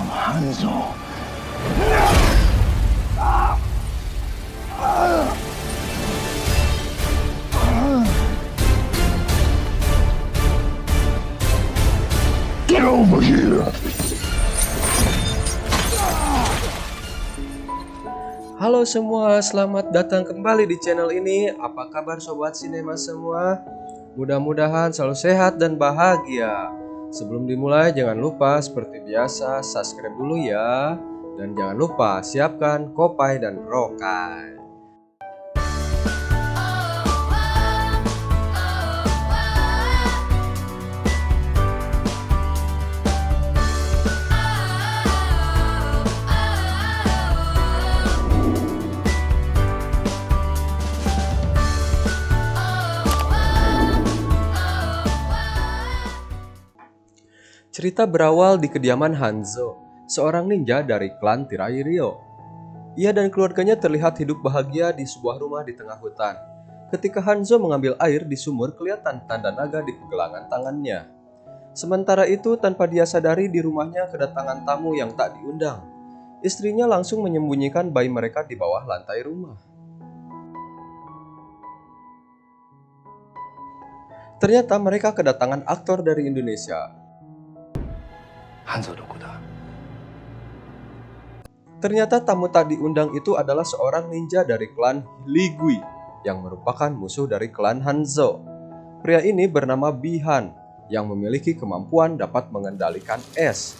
am Hanzo. Get over here! Halo semua, selamat datang kembali di channel ini. Apa kabar sobat sinema semua? Mudah-mudahan selalu sehat dan bahagia. Sebelum dimulai jangan lupa seperti biasa subscribe dulu ya. Dan jangan lupa siapkan kopai dan rokai. Cerita berawal di kediaman Hanzo, seorang ninja dari klan Tirai Ryo. Ia dan keluarganya terlihat hidup bahagia di sebuah rumah di tengah hutan. Ketika Hanzo mengambil air di sumur, kelihatan tanda naga di pergelangan tangannya. Sementara itu, tanpa dia sadari di rumahnya kedatangan tamu yang tak diundang. Istrinya langsung menyembunyikan bayi mereka di bawah lantai rumah. Ternyata mereka kedatangan aktor dari Indonesia. Hanzo dokuda. Ternyata tamu tak diundang itu adalah seorang ninja dari klan Ligui yang merupakan musuh dari klan Hanzo. Pria ini bernama Bihan yang memiliki kemampuan dapat mengendalikan es.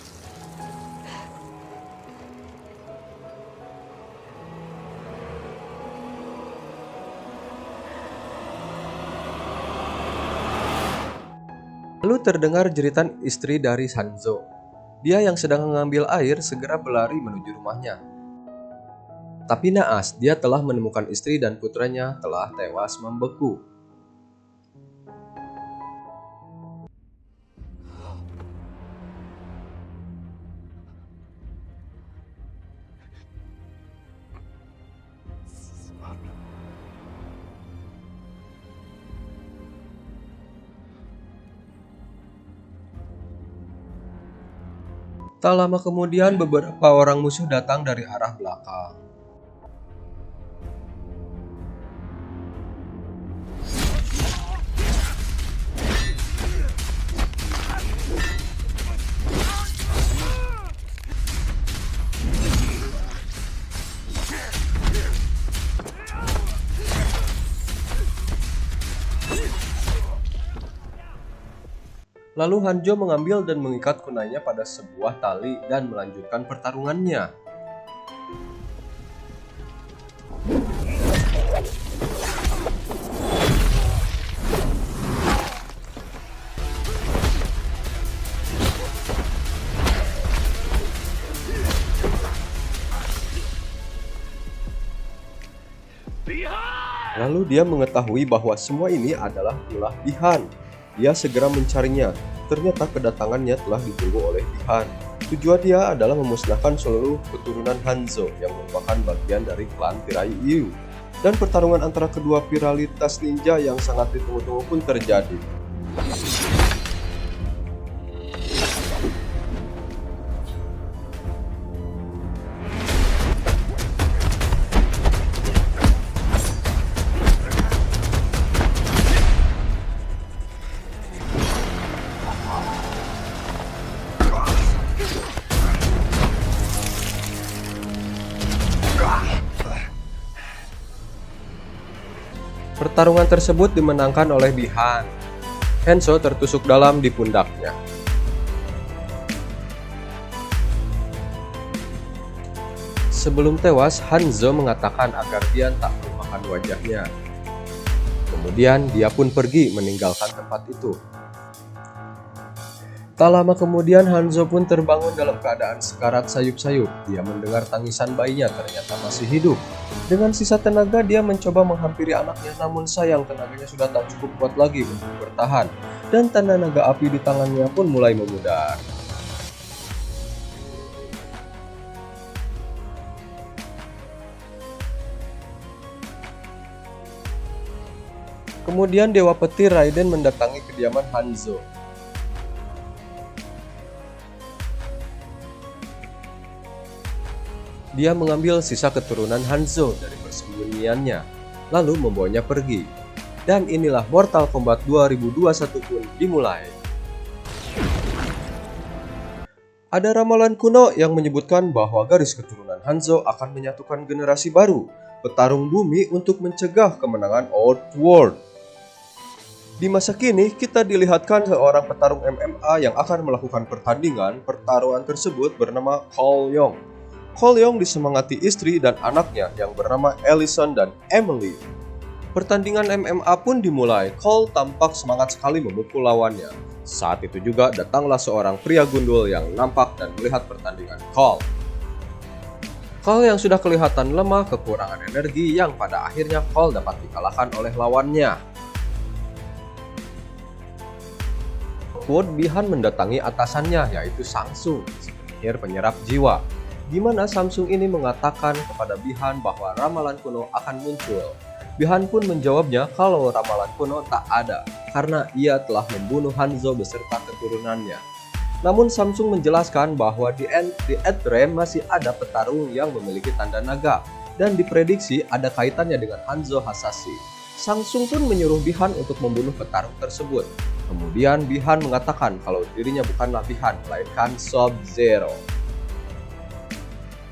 Lalu terdengar jeritan istri dari Hanzo. Dia yang sedang mengambil air segera berlari menuju rumahnya. Tapi naas, dia telah menemukan istri dan putranya telah tewas membeku. Tak lama kemudian beberapa orang musuh datang dari arah belakang. Lalu Hanzo mengambil dan mengikat kunainya pada sebuah tali dan melanjutkan pertarungannya. Lalu dia mengetahui bahwa semua ini adalah ulah Bihan. Dia segera mencarinya. Ternyata kedatangannya telah ditunggu oleh Bihan. Tujuan dia adalah memusnahkan seluruh keturunan Hanzo yang merupakan bagian dari klan Tirai Ryo. Dan pertarungan antara kedua viralitas ninja yang sangat ditunggu-tunggu pun terjadi. Pertarungan tersebut dimenangkan oleh Bihan. Hanzo tertusuk dalam di pundaknya. Sebelum tewas, Hanzo mengatakan agar Bihan tak melupakan wajahnya. Kemudian dia pun pergi meninggalkan tempat itu. Tak lama kemudian Hanzo pun terbangun dalam keadaan sekarat sayup-sayup. Dia mendengar tangisan bayinya ternyata masih hidup. Dengan sisa tenaga dia mencoba menghampiri anaknya, namun sayang tenaganya sudah tak cukup kuat lagi untuk bertahan. Dan tanda naga api di tangannya pun mulai memudar. Kemudian Dewa Petir Raiden mendatangi kediaman Hanzo. Dia mengambil sisa keturunan Hanzo dari persembunyiannya, lalu membawanya pergi. Dan inilah Mortal Kombat 2021 pun dimulai. Ada ramalan kuno yang menyebutkan bahwa garis keturunan Hanzo akan menyatukan generasi baru, petarung bumi untuk mencegah kemenangan Outworld. Di masa kini, kita dilihatkan seorang petarung MMA yang akan melakukan pertarungan tersebut bernama Cole Young. Cole Young disemangati istri dan anaknya yang bernama Ellison dan Emily. Pertandingan MMA pun dimulai. Cole tampak semangat sekali memukul lawannya. Saat itu juga datanglah seorang pria gundul yang nampak dan melihat pertandingan Cole. Cole yang sudah kelihatan lemah, kekurangan energi yang pada akhirnya Cole dapat dikalahkan oleh lawannya. Bihan mendatangi atasannya yaitu Samsung, penyihir penyerap jiwa, di mana Samsung ini mengatakan kepada Bihan bahwa ramalan kuno akan muncul. Bihan pun menjawabnya kalau ramalan kuno tak ada karena ia telah membunuh Hanzo beserta keturunannya. Namun Samsung menjelaskan bahwa di Earthrealm masih ada petarung yang memiliki tanda naga dan diprediksi ada kaitannya dengan Hanzo Hasashi. Samsung pun menyuruh Bihan untuk membunuh petarung tersebut. Kemudian Bihan mengatakan kalau dirinya bukanlah Bihan, melainkan Sub-Zero.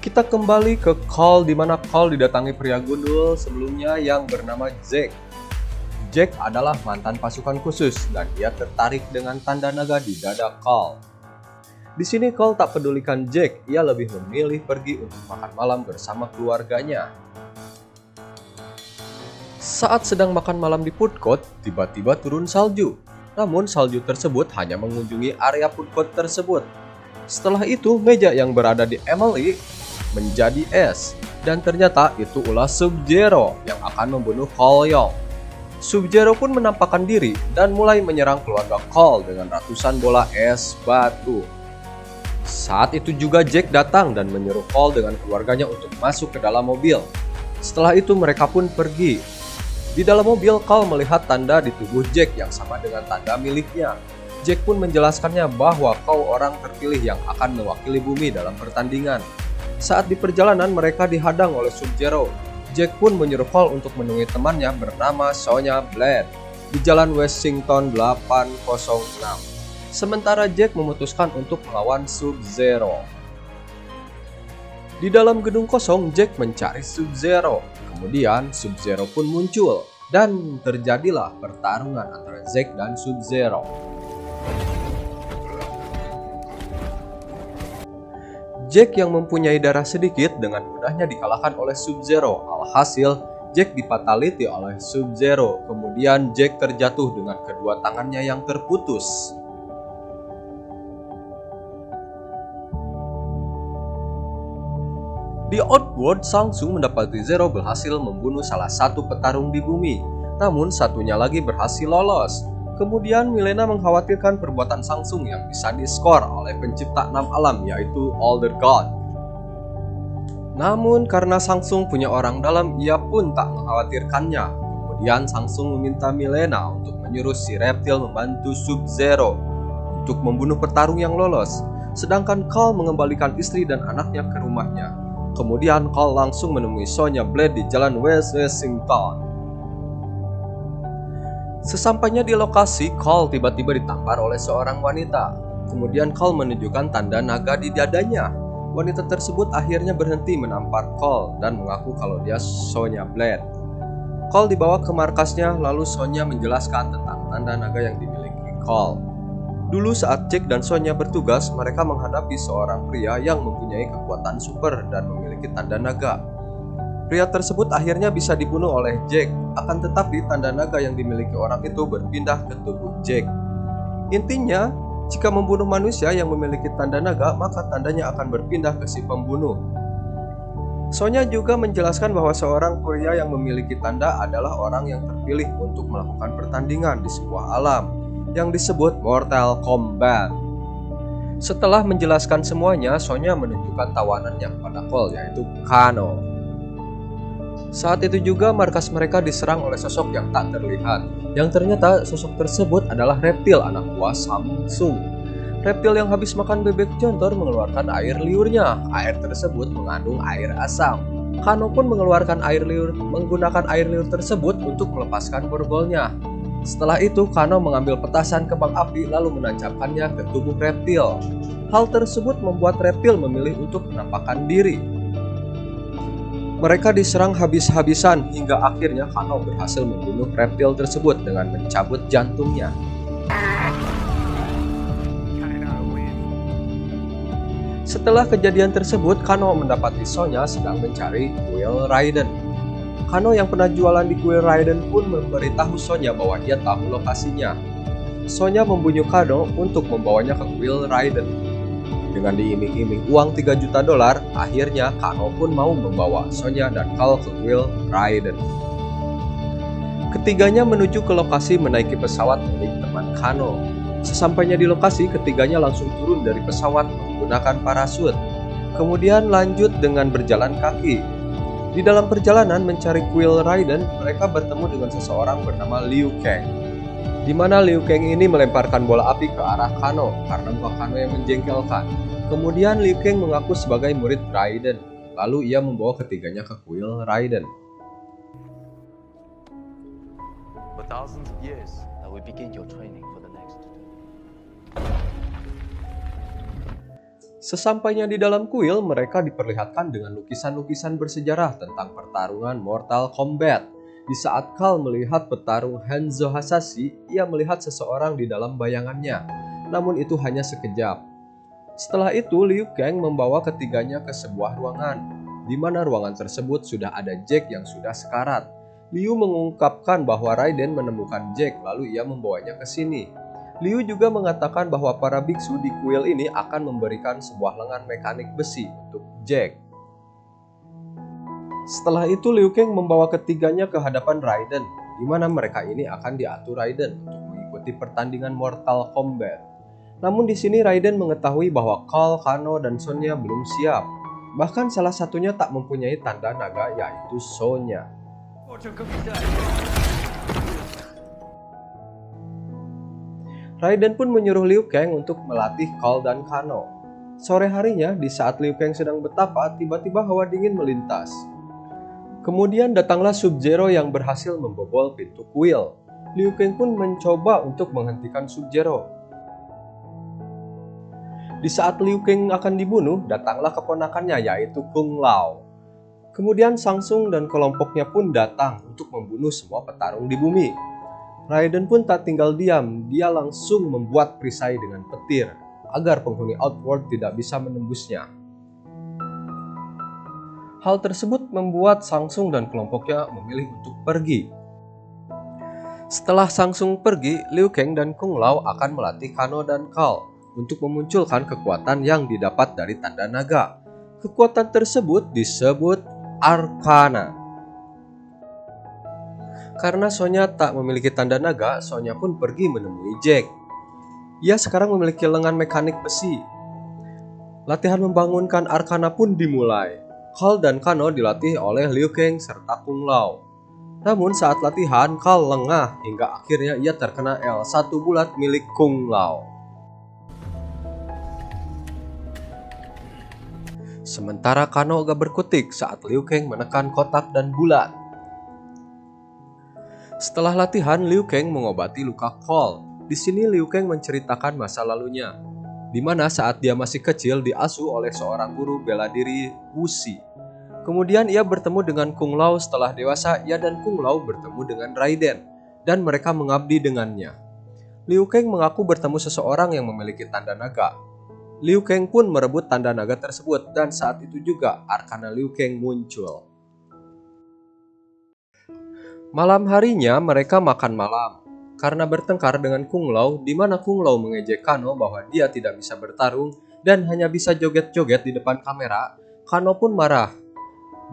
Kita kembali ke Cole, di mana Cole didatangi pria gundul sebelumnya yang bernama Jack. Jack adalah mantan pasukan khusus dan dia tertarik dengan tanda naga di dada Cole. Di sini Cole tak pedulikan Jack, ia lebih memilih pergi untuk makan malam bersama keluarganya. Saat sedang makan malam di food court, tiba-tiba turun salju. Namun salju tersebut hanya mengunjungi area food court tersebut. Setelah itu, meja yang berada di Emily menjadi es. Dan ternyata itu ulah Sub-Zero yang akan membunuh Cole Young. Sub-Zero pun menampakkan diri dan mulai menyerang keluarga Cole dengan ratusan bola es batu. Saat itu juga Jack datang dan menyuruh Cole dengan keluarganya untuk masuk ke dalam mobil. Setelah itu mereka pun pergi. Di dalam mobil, Cole melihat tanda di tubuh Jack yang sama dengan tanda miliknya. Jack pun menjelaskannya bahwa kau orang terpilih yang akan mewakili bumi dalam pertandingan. Saat di perjalanan mereka dihadang oleh Sub-Zero. Jack pun menyuruh Cole untuk menemui temannya bernama Sonya Blade di Jalan Washington 806. Sementara Jack memutuskan untuk melawan Sub-Zero. Di dalam gedung kosong, Jack mencari Sub-Zero. Kemudian Sub-Zero pun muncul dan terjadilah pertarungan antara Jack dan Sub-Zero. Jack yang mempunyai darah sedikit dengan mudahnya dikalahkan oleh Sub-Zero. Alhasil, Jack difatality oleh Sub-Zero. Kemudian Jack terjatuh dengan kedua tangannya yang terputus. Di Outworld, Samsung mendapati Zero berhasil membunuh salah satu petarung di bumi, namun satunya lagi berhasil lolos. Kemudian Milena mengkhawatirkan perbuatan Samsung yang bisa diskor oleh pencipta 6 alam yaitu Elder God. Namun karena Samsung punya orang dalam, ia pun tak mengkhawatirkannya. Kemudian Samsung meminta Milena untuk menyuruh si reptil membantu Sub-Zero untuk membunuh petarung yang lolos, sedangkan Cole mengembalikan istri dan anaknya ke rumahnya. Kemudian Cole langsung menemui Sonya Blade di Jalan West Washington. Sesampainya di lokasi, Cole tiba-tiba ditampar oleh seorang wanita. Kemudian Cole menunjukkan tanda naga di dadanya. Wanita tersebut akhirnya berhenti menampar Cole dan mengaku kalau dia Sonya Blade. Cole dibawa ke markasnya, lalu Sonya menjelaskan tentang tanda naga yang dimiliki Cole. Dulu saat Jack dan Sonya bertugas, mereka menghadapi seorang pria yang mempunyai kekuatan super dan memiliki tanda naga. Pria tersebut akhirnya bisa dibunuh oleh Jack, akan tetapi tanda naga yang dimiliki orang itu berpindah ke tubuh Jack. Intinya, jika membunuh manusia yang memiliki tanda naga, maka tandanya akan berpindah ke si pembunuh. Sonya juga menjelaskan bahwa seorang pria yang memiliki tanda adalah orang yang terpilih untuk melakukan pertandingan di sebuah alam yang disebut Mortal Kombat. Setelah menjelaskan semuanya, Sonya menunjukkan tawanannya kepada Cole yaitu Kano. Saat itu juga markas mereka diserang oleh sosok yang tak terlihat, yang ternyata sosok tersebut adalah reptil anak buah Samsung. Reptil yang habis makan bebek jontor mengeluarkan air liurnya. Air tersebut mengandung air asam. Kano pun mengeluarkan air liur menggunakan air liur tersebut untuk melepaskan borgolnya. Setelah itu, Kano mengambil petasan kembang api lalu menancapkannya ke tubuh reptil. Hal tersebut membuat reptil memilih untuk menampakkan diri. Mereka diserang habis-habisan hingga akhirnya Kano berhasil membunuh reptil tersebut dengan mencabut jantungnya. Setelah kejadian tersebut, Kano mendapati Sonya sedang mencari kuil Raiden. Kano yang pernah jualan di kuil Raiden pun memberitahu Sonya bahwa dia tahu lokasinya. Sonya membujuk Kano untuk membawanya ke kuil Raiden. Dengan diiming-iming uang $3 juta, akhirnya Kano pun mau membawa Sonya dan Cal ke kuil Raiden. Ketiganya menuju ke lokasi menaiki pesawat milik teman Kano. Sesampainya di lokasi, ketiganya langsung turun dari pesawat menggunakan parasut. Kemudian lanjut dengan berjalan kaki. Di dalam perjalanan mencari kuil Raiden, mereka bertemu dengan seseorang bernama Liu Kang. Di mana Liu Kang ini melemparkan bola api ke arah Kano karena muka Kano yang menjengkelkan. Kemudian Liu Kang mengaku sebagai murid Raiden. Lalu ia membawa ketiganya ke kuil Raiden. For thousands of years, I will begin your training for the next. Sesampainya di dalam kuil, mereka diperlihatkan dengan lukisan-lukisan bersejarah tentang pertarungan Mortal Kombat. Di saat Cal melihat petarung Hanzo Hasashi, ia melihat seseorang di dalam bayangannya. Namun itu hanya sekejap. Setelah itu, Liu Kang membawa ketiganya ke sebuah ruangan, di mana ruangan tersebut sudah ada Jack yang sudah sekarat. Liu mengungkapkan bahwa Raiden menemukan Jack, lalu ia membawanya ke sini. Liu juga mengatakan bahwa para biksu di kuil ini akan memberikan sebuah lengan mekanik besi untuk Jack. Setelah itu, Liu Kang membawa ketiganya ke hadapan Raiden, di mana mereka ini akan diatur Raiden untuk mengikuti pertandingan Mortal Kombat. Namun di sini Raiden mengetahui bahwa Cal, Kano, dan Sonya belum siap. Bahkan salah satunya tak mempunyai tanda naga, yaitu Sonya. Raiden pun menyuruh Liu Kang untuk melatih Cal dan Kano. Sore harinya, di saat Liu Kang sedang betapa, tiba-tiba hawa dingin melintas. Kemudian datanglah Sub-Zero yang berhasil membobol pintu kuil. Liu Kang pun mencoba untuk menghentikan Sub-Zero. Di saat Liu Kang akan dibunuh, datanglah keponakannya yaitu Kung Lao. Kemudian Shang Tsung dan kelompoknya pun datang untuk membunuh semua petarung di bumi. Raiden pun tak tinggal diam, dia langsung membuat perisai dengan petir agar penghuni Outworld tidak bisa menembusnya. Hal tersebut membuat Shang Tsung dan kelompoknya memilih untuk pergi. Setelah Shang Tsung pergi, Liu Kang dan Kung Lao akan melatih Kano dan Cal untuk memunculkan kekuatan yang didapat dari tanda naga. Kekuatan tersebut disebut Arcana. Karena Sonya tak memiliki tanda naga, Sonya pun pergi menemui Jack. Ia sekarang memiliki lengan mekanik besi. Latihan membangunkan Arcana pun dimulai. Cal dan Kano dilatih oleh Liu Kang serta Kung Lao. Namun saat latihan, Cal lengah hingga akhirnya ia terkena L1 bulat milik Kung Lao. Sementara Kano agak berkutik saat Liu Kang menekan kotak dan bulat. Setelah latihan, Liu Kang mengobati luka Cal. Di sini Liu Kang menceritakan masa lalunya, di mana saat dia masih kecil diasuh oleh seorang guru bela diri Wuxi. Kemudian ia bertemu dengan Kung Lao. Setelah dewasa, ia dan Kung Lao bertemu dengan Raiden, dan mereka mengabdi dengannya. Liu Kang mengaku bertemu seseorang yang memiliki tanda naga. Liu Kang pun merebut tanda naga tersebut, dan saat itu juga Arcana Liu Kang muncul. Malam harinya mereka makan malam. Karena bertengkar dengan Kung Lao, di mana Kung Lao mengejek Kano bahwa dia tidak bisa bertarung dan hanya bisa joget-joget di depan kamera, Kano pun marah.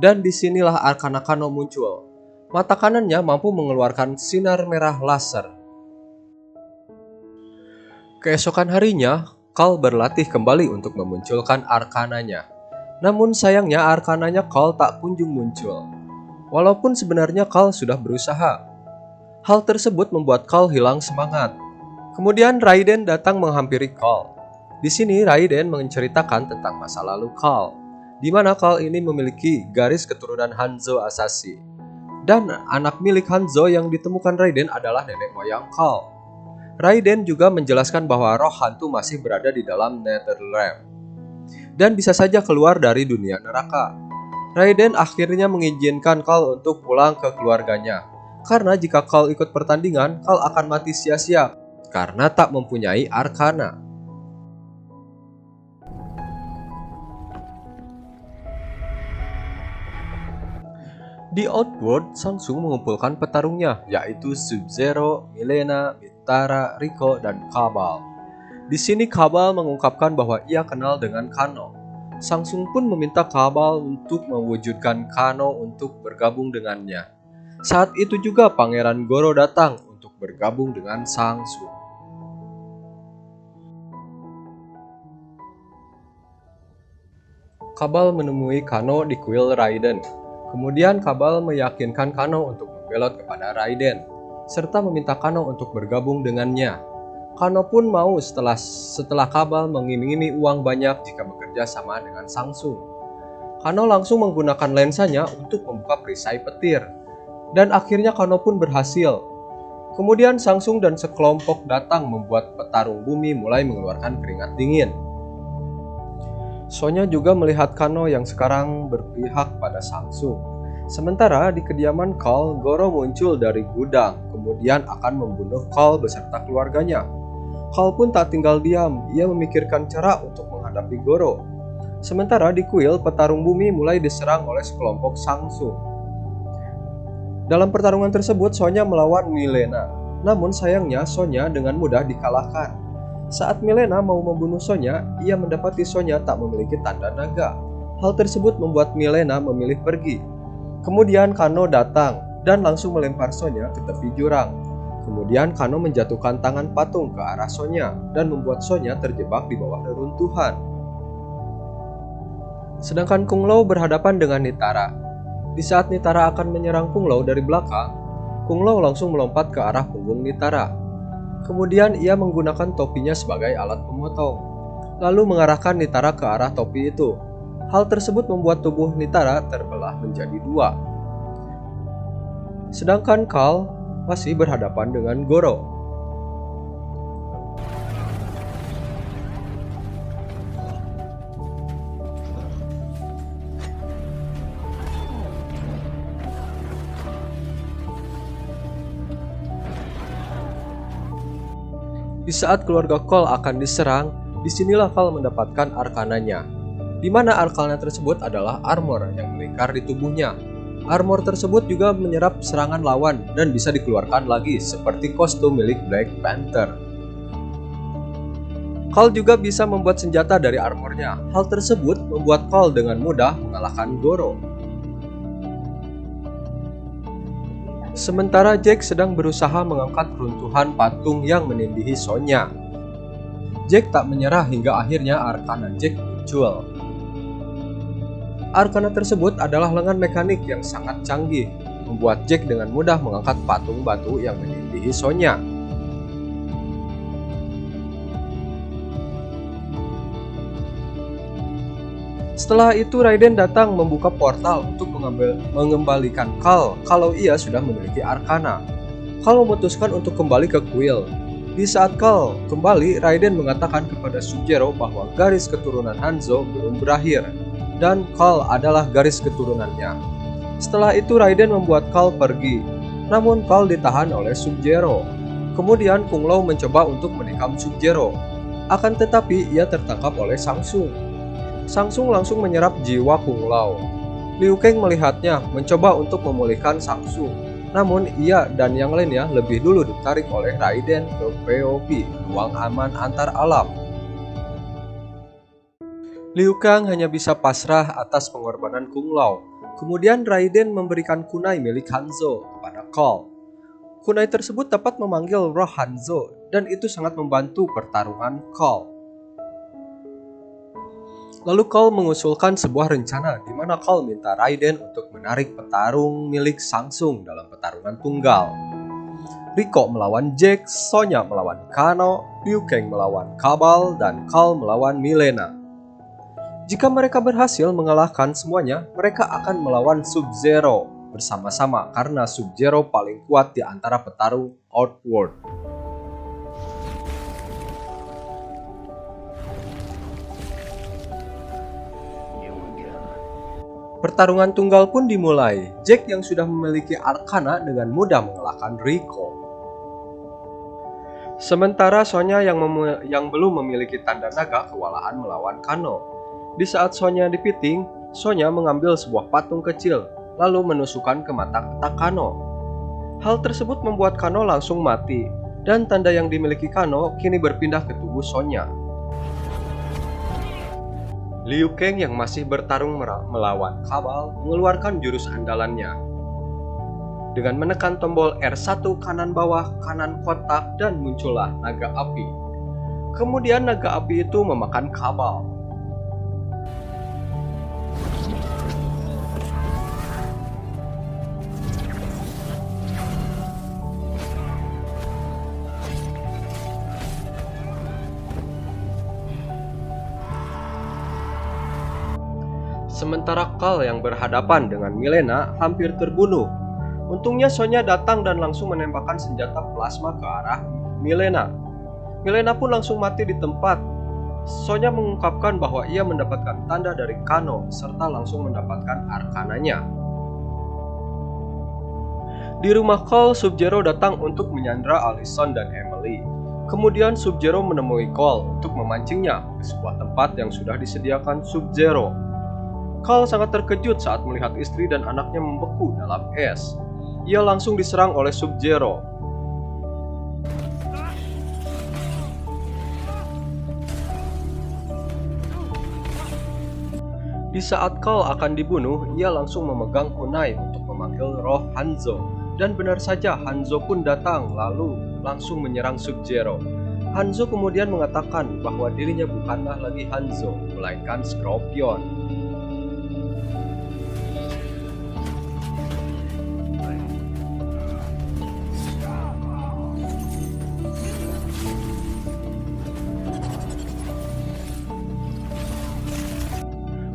Dan disinilah Arcana Kano muncul. Mata kanannya mampu mengeluarkan sinar merah laser. Keesokan harinya, Cal berlatih kembali untuk memunculkan Arcananya. Namun sayangnya Arcananya Cal tak kunjung muncul. Walaupun sebenarnya Cal sudah berusaha. Hal tersebut membuat Cal hilang semangat. Kemudian Raiden datang menghampiri Cal. Di sini Raiden menceritakan tentang masa lalu Carl, di mana Carl ini memiliki garis keturunan Hanzo Asashi. Dan anak milik Hanzo yang ditemukan Raiden adalah nenek moyang Carl. Raiden juga menjelaskan bahwa roh hantu masih berada di dalam Netherrealm dan bisa saja keluar dari dunia neraka. Raiden akhirnya mengizinkan Carl untuk pulang ke keluarganya, karena jika Carl ikut pertandingan, Carl akan mati sia-sia karena tak mempunyai arkana. Di Outworld, Shang Tsung mengumpulkan petarungnya, yaitu Sub-Zero, Mileena, Mitara, Rico, dan Kabal. Di sini Kabal mengungkapkan bahwa ia kenal dengan Kano. Shang Tsung pun meminta Kabal untuk mewujudkan Kano untuk bergabung dengannya. Saat itu juga Pangeran Goro datang untuk bergabung dengan Shang Tsung. Kabal menemui Kano di kuil Raiden. Kemudian Kabal meyakinkan Kano untuk membelot kepada Raiden, serta meminta Kano untuk bergabung dengannya. Kano pun mau setelah Kabal mengiming-imingi uang banyak jika bekerja sama dengan Shang Tsung. Kano langsung menggunakan lensanya untuk membuka perisai petir, dan akhirnya Kano pun berhasil. Kemudian Shang Tsung dan sekelompok datang membuat petarung bumi mulai mengeluarkan keringat dingin. Sonya juga melihat Kano yang sekarang berpihak pada Shang Tsung. Sementara di kediaman Carl, Goro muncul dari gudang, kemudian akan membunuh Carl beserta keluarganya. Carl pun tak tinggal diam, ia memikirkan cara untuk menghadapi Goro. Sementara di kuil, petarung bumi mulai diserang oleh sekelompok Shang Tsung. Dalam pertarungan tersebut, Sonya melawan Mileena. Namun sayangnya, Sonya dengan mudah dikalahkan. Saat Mileena mau membunuh Sonya, ia mendapati Sonya tak memiliki tanda naga. Hal tersebut membuat Mileena memilih pergi. Kemudian Kano datang dan langsung melempar Sonya ke tepi jurang. Kemudian Kano menjatuhkan tangan patung ke arah Sonya dan membuat Sonya terjebak di bawah reruntuhan. Sedangkan Kung Lao berhadapan dengan Nitara. Di saat Nitara akan menyerang Kung Lao dari belakang, Kung Lao langsung melompat ke arah punggung Nitara. Kemudian ia menggunakan topinya sebagai alat pemotong, lalu mengarahkan Nitara ke arah topi itu. Hal tersebut membuat tubuh Nitara terbelah menjadi dua. Sedangkan Carl masih berhadapan dengan Goro. Di saat keluarga Cole akan diserang, disinilah Carl mendapatkan arkananya, di mana arkana tersebut adalah armor yang melingkar di tubuhnya. Armor tersebut juga menyerap serangan lawan dan bisa dikeluarkan lagi seperti kostum milik Black Panther. Carl juga bisa membuat senjata dari armornya. Hal tersebut membuat Carl dengan mudah mengalahkan Goro. Sementara Jack sedang berusaha mengangkat runtuhan patung yang menindihi Sonya. Jack tak menyerah hingga akhirnya arkana Jack muncul. Arkana tersebut adalah lengan mekanik yang sangat canggih, membuat Jack dengan mudah mengangkat patung batu yang menindihi Sonya. Setelah itu Raiden datang membuka portal untuk mengembalikan Carl kalau ia sudah memiliki arkana. Carl memutuskan untuk kembali ke kuil. Di saat Carl kembali, Raiden mengatakan kepada Sub-Zero bahwa garis keturunan Hanzo belum berakhir dan Carl adalah garis keturunannya. Setelah itu Raiden membuat Carl pergi, namun Carl ditahan oleh Sub-Zero. Kemudian Kung Lao mencoba untuk menikam Sub-Zero, akan tetapi ia tertangkap oleh Shang Tsung. Shang Tsung langsung menyerap jiwa Kung Lao. Liu Kang melihatnya, mencoba untuk memulihkan Shang Tsung. Namun ia dan yang lainnya lebih dulu ditarik oleh Raiden ke POV, ruang aman antar alam. Liu Kang hanya bisa pasrah atas pengorbanan Kung Lao. Kemudian Raiden memberikan kunai milik Hanzo kepada Carl. Kunai tersebut dapat memanggil roh Hanzo dan itu sangat membantu pertarungan Carl. Lalu Carl mengusulkan sebuah rencana di mana Carl minta Raiden untuk menarik petarung milik Shang Tsung dalam pertarungan tunggal. Rico melawan Jack, Sonya melawan Kano, Liu Kang melawan Kabal, dan Cole melawan Mileena. Jika mereka berhasil mengalahkan semuanya, mereka akan melawan Sub-Zero bersama-sama karena Sub-Zero paling kuat di antara petarung Outworld. Pertarungan tunggal pun dimulai. Jack yang sudah memiliki Arcana dengan mudah mengalahkan Rico. Sementara Sonya yang belum memiliki tanda naga kewalahan melawan Kano. Di saat Sonya dipiting, Sonya mengambil sebuah patung kecil, lalu menusukkan ke mata Kano. Hal tersebut membuat Kano langsung mati, dan tanda yang dimiliki Kano kini berpindah ke tubuh Sonya. Liu Kang yang masih bertarung melawan Kabal mengeluarkan jurus andalannya. Dengan menekan tombol R1 kanan bawah, kanan kotak, dan muncullah naga api. Kemudian naga api itu memakan Kabal. Sementara Cole yang berhadapan dengan Mileena hampir terbunuh. Untungnya Sonya datang dan langsung menembakkan senjata plasma ke arah Mileena. Mileena pun langsung mati di tempat. Sonya mengungkapkan bahwa ia mendapatkan tanda dari Kano serta langsung mendapatkan arkananya. Di rumah Cole, Sub-Zero datang untuk menyandra Allison dan Emily. Kemudian Sub-Zero menemui Cole untuk memancingnya ke sebuah tempat yang sudah disediakan Sub-Zero. Cole sangat terkejut saat melihat istri dan anaknya membeku dalam es. Ia langsung diserang oleh Sub-Zero. Di saat Cole akan dibunuh, ia langsung memegang kunai untuk memanggil roh Hanzo. Dan benar saja, Hanzo pun datang lalu langsung menyerang Sub-Zero. Hanzo kemudian mengatakan bahwa dirinya bukanlah lagi Hanzo, melainkan Scorpion.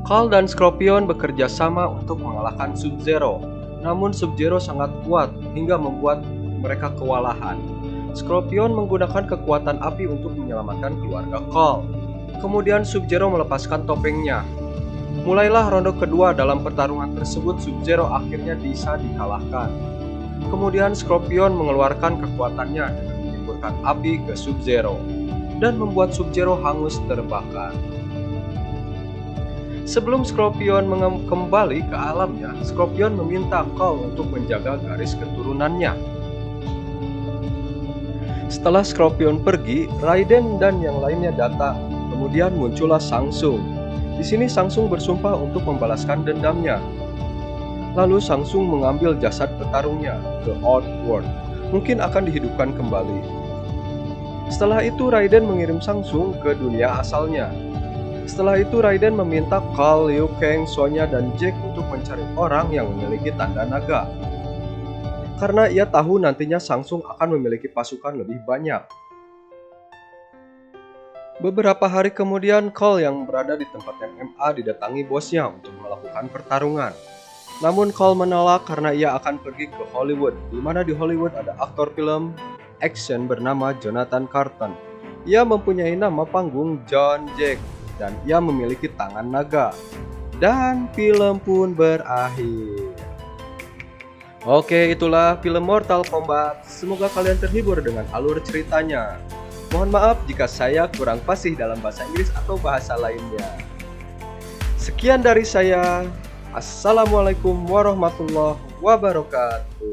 Cole dan Scorpion bekerja sama untuk mengalahkan Sub-Zero. Namun Sub-Zero sangat kuat hingga membuat mereka kewalahan. Scorpion menggunakan kekuatan api untuk menyelamatkan keluarga Cole. Kemudian Sub-Zero melepaskan topengnya. Mulailah ronde kedua dalam pertarungan tersebut. Sub-Zero akhirnya bisa dikalahkan. Kemudian Scorpion mengeluarkan kekuatannya dengan menyemburkan api ke Sub-Zero dan membuat Sub-Zero hangus terbakar. Sebelum Scorpion kembali ke alamnya, Scorpion meminta Cole untuk menjaga garis keturunannya. Setelah Scorpion pergi, Raiden dan yang lainnya datang. Kemudian muncullah Shang-Tsung. Di sini Shang-Tsung bersumpah untuk membalaskan dendamnya. Lalu Shang-Tsung mengambil jasad petarungnya ke Outworld. Mungkin akan dihidupkan kembali. Setelah itu Raiden mengirim Shang-Tsung ke dunia asalnya. Setelah itu Raiden meminta Cole, Liu Kang, Sonya, dan Jack untuk mencari orang yang memiliki tanda naga. Karena ia tahu nantinya Shang-Tsung akan memiliki pasukan lebih banyak. Beberapa hari kemudian Cole yang berada di tempat MMA didatangi bosnya untuk melakukan pertarungan. Namun Cole menolak karena ia akan pergi ke Hollywood, di mana di Hollywood ada aktor film action bernama Jonathan Carton. Ia mempunyai nama panggung John Jack. Dan ia memiliki tangan naga. Dan film pun berakhir. Oke, itulah film Mortal Kombat. Semoga kalian terhibur dengan alur ceritanya. Mohon maaf jika saya kurang fasih dalam bahasa Inggris atau bahasa lainnya. Sekian dari saya. Assalamualaikum warahmatullahi wabarakatuh.